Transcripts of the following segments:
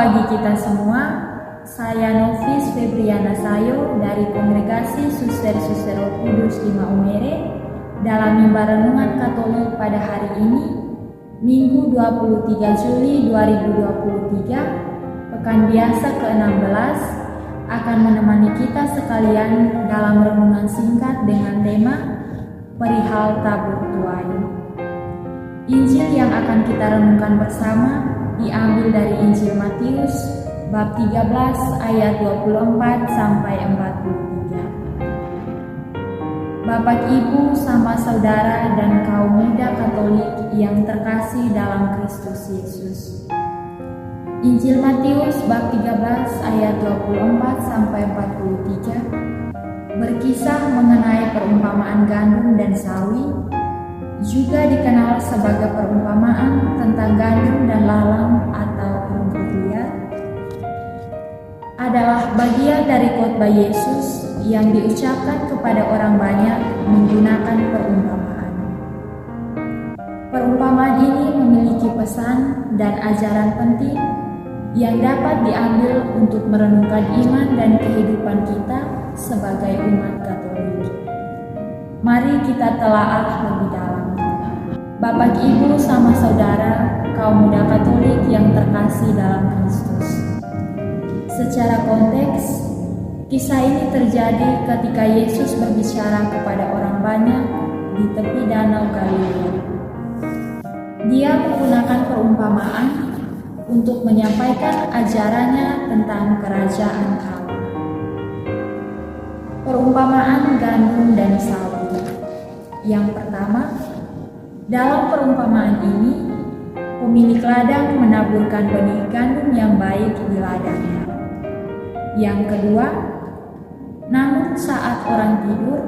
bagi kita semua. Saya Novis Febriana Sayo dari Kongregasi Suster-Suster Roh Kudus di Maumere dalam mimbar renungan Katolik pada hari ini, Minggu 23 Juli 2023, Pekan Biasa ke-16, akan menemani kita sekalian dalam renungan singkat dengan tema Perihal Tabur Tuai. Injil yang akan kita renungkan bersama diambil dari Injil Matius bab 13 ayat 24 sampai 43. Bapak, Ibu, sama saudara dan kaum muda Katolik yang terkasih dalam Kristus Yesus. Injil Matius bab 13 ayat 24 sampai 43 berkisah mengenai perumpamaan gandum dan sawi, juga dikenal sebagai perumpamaan tentang gandum dan lalang atau rumput liar, adalah bagian dari khotbah Yesus yang diucapkan kepada orang banyak menggunakan perumpamaan. Perumpamaan ini memiliki pesan dan ajaran penting yang dapat diambil untuk merenungkan iman dan kehidupan kita sebagai umat Katolik. Mari kita telaah lebih dalam. Bapak, Ibu, sama saudara, kaum muda Katolik yang terkasih dalam Kristus. Secara konteks, kisah ini terjadi ketika Yesus berbicara kepada orang banyak di tepi Danau Galilea. Dia menggunakan perumpamaan untuk menyampaikan ajarannya tentang kerajaan Allah. Perumpamaan gandum dan sawi. Yang pertama, dalam perumpamaan ini, pemilik ladang menaburkan benih gandum yang baik di ladangnya. Yang kedua, namun saat orang tidur,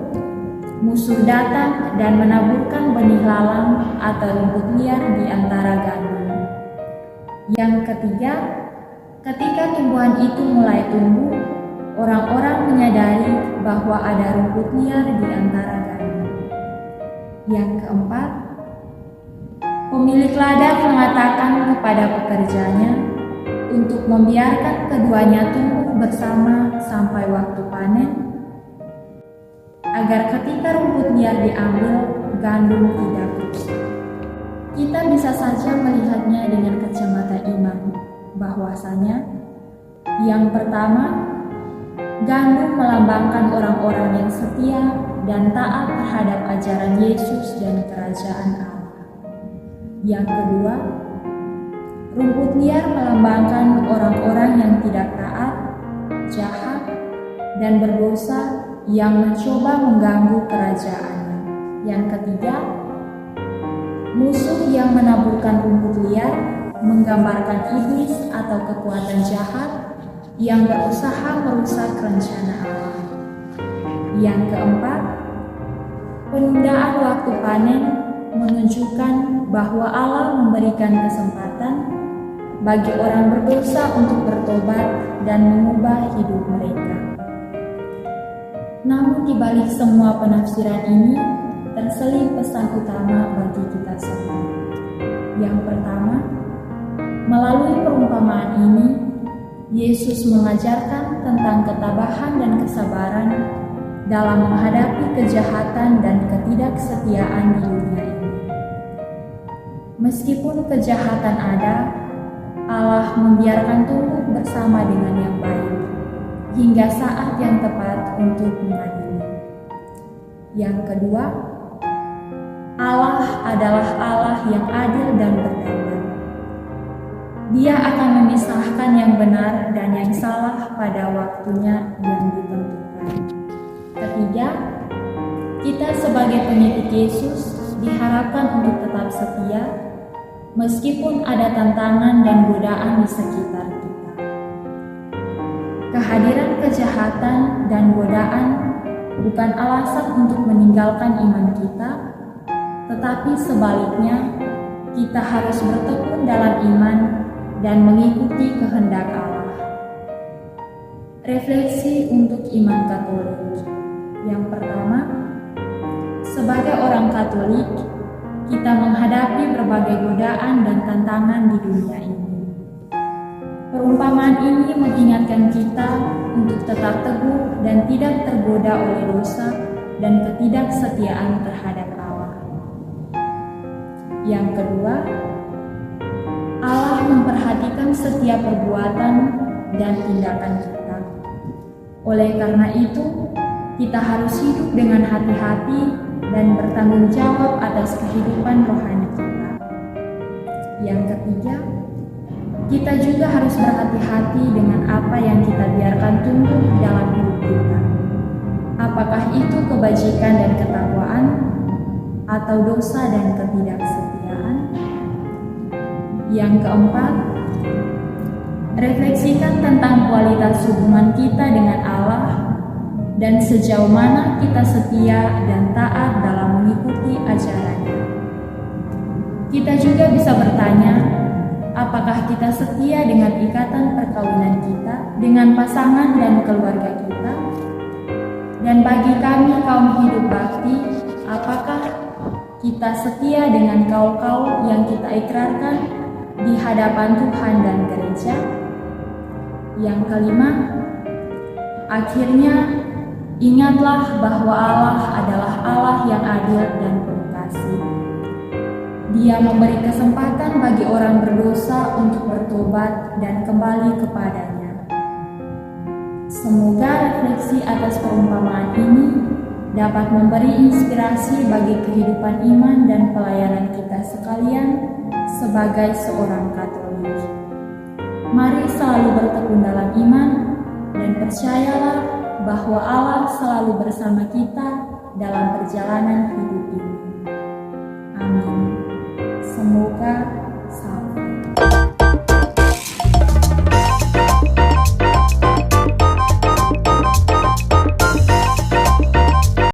musuh datang dan menaburkan benih lalang atau rumput liar di antara gandum. Yang ketiga, ketika tumbuhan itu mulai tumbuh, orang-orang menyadari bahwa ada rumput liar di antara gandum. Yang keempat, pemilik ladang mengatakan kepada pekerjanya untuk membiarkan keduanya tumbuh bersama sampai waktu panen, agar ketika rumput liar diambil, gandum tidak rusak. Kita bisa saja melihatnya dengan kacamata iman, bahwasanya yang pertama, gandum melambangkan orang-orang yang setia dan taat terhadap ajaran Yesus dan kerajaan Allah. Yang kedua, rumput liar melambangkan orang-orang yang tidak taat, jahat, dan berdosa yang mencoba mengganggu kerajaannya. Yang ketiga, musuh yang menaburkan rumput liar menggambarkan iblis atau kekuatan jahat yang berusaha merusak rencana Allah. Yang keempat, penundaan waktu panen menunjukkan bahwa Allah memberikan kesempatan bagi orang berdosa untuk bertobat dan mengubah hidup mereka. Namun di balik semua penafsiran ini terselip pesan utama bagi kita semua. Yang pertama, melalui perumpamaan ini, Yesus mengajarkan tentang ketabahan dan kesabaran dalam menghadapi kejahatan dan ketidaksetiaan di dunia ini. Meskipun kejahatan ada, Allah membiarkan tumbuh bersama dengan yang baik hingga saat yang tepat untuk mengadili. Yang kedua, Allah adalah Allah yang adil dan berdaulat. Dia akan memisahkan yang benar dan yang salah pada waktunya yang ditentukan. Ketiga, kita sebagai pengikut Yesus diharapkan untuk tetap setia meskipun ada tantangan dan godaan di sekitar kita. Kehadiran kejahatan dan godaan bukan alasan untuk meninggalkan iman kita, tetapi sebaliknya kita harus bertekun dalam iman dan mengikuti kehendak Allah. Refleksi untuk iman Katolik. Yang pertama, sebagai orang Katolik, kita menghadapi berbagai godaan dan tantangan di dunia ini. Perumpamaan ini mengingatkan kita untuk tetap teguh dan tidak tergoda oleh dosa dan ketidaksetiaan terhadap Allah. Yang kedua, Allah memperhatikan setiap perbuatan dan tindakan kita. Oleh karena itu, kita harus hidup dengan hati-hati dan bertanggung jawab atas kehidupan rohani kita. Yang ketiga, kita juga harus berhati-hati dengan apa yang kita biarkan tumbuh dalam hidup kita. Apakah itu kebajikan dan ketakwaan, atau dosa dan ketidaksetiaan? Yang keempat, refleksikan tentang kualitas hubungan kita dengan Allah dan sejauh mana kita setia dan taat dalam mengikuti ajarannya. Kita juga bisa bertanya, apakah kita setia dengan ikatan perkawinan kita dengan pasangan dan keluarga kita? Dan bagi kami kaum hidup bakti, apakah kita setia dengan kaul-kaul yang kita ikrarkan di hadapan Tuhan dan gereja? Yang kelima, akhirnya ingatlah bahwa Allah adalah Allah yang adil dan penuh kasih. Dia memberi kesempatan bagi orang berdosa untuk bertobat dan kembali kepadanya. Semoga refleksi atas perumpamaan ini dapat memberi inspirasi bagi kehidupan iman dan pelayanan kita sekalian sebagai seorang Katolik. Mari selalu bertekun dalam iman dan percayalah bahwa Allah selalu bersama kita dalam perjalanan hidup ini. Amin. Semoga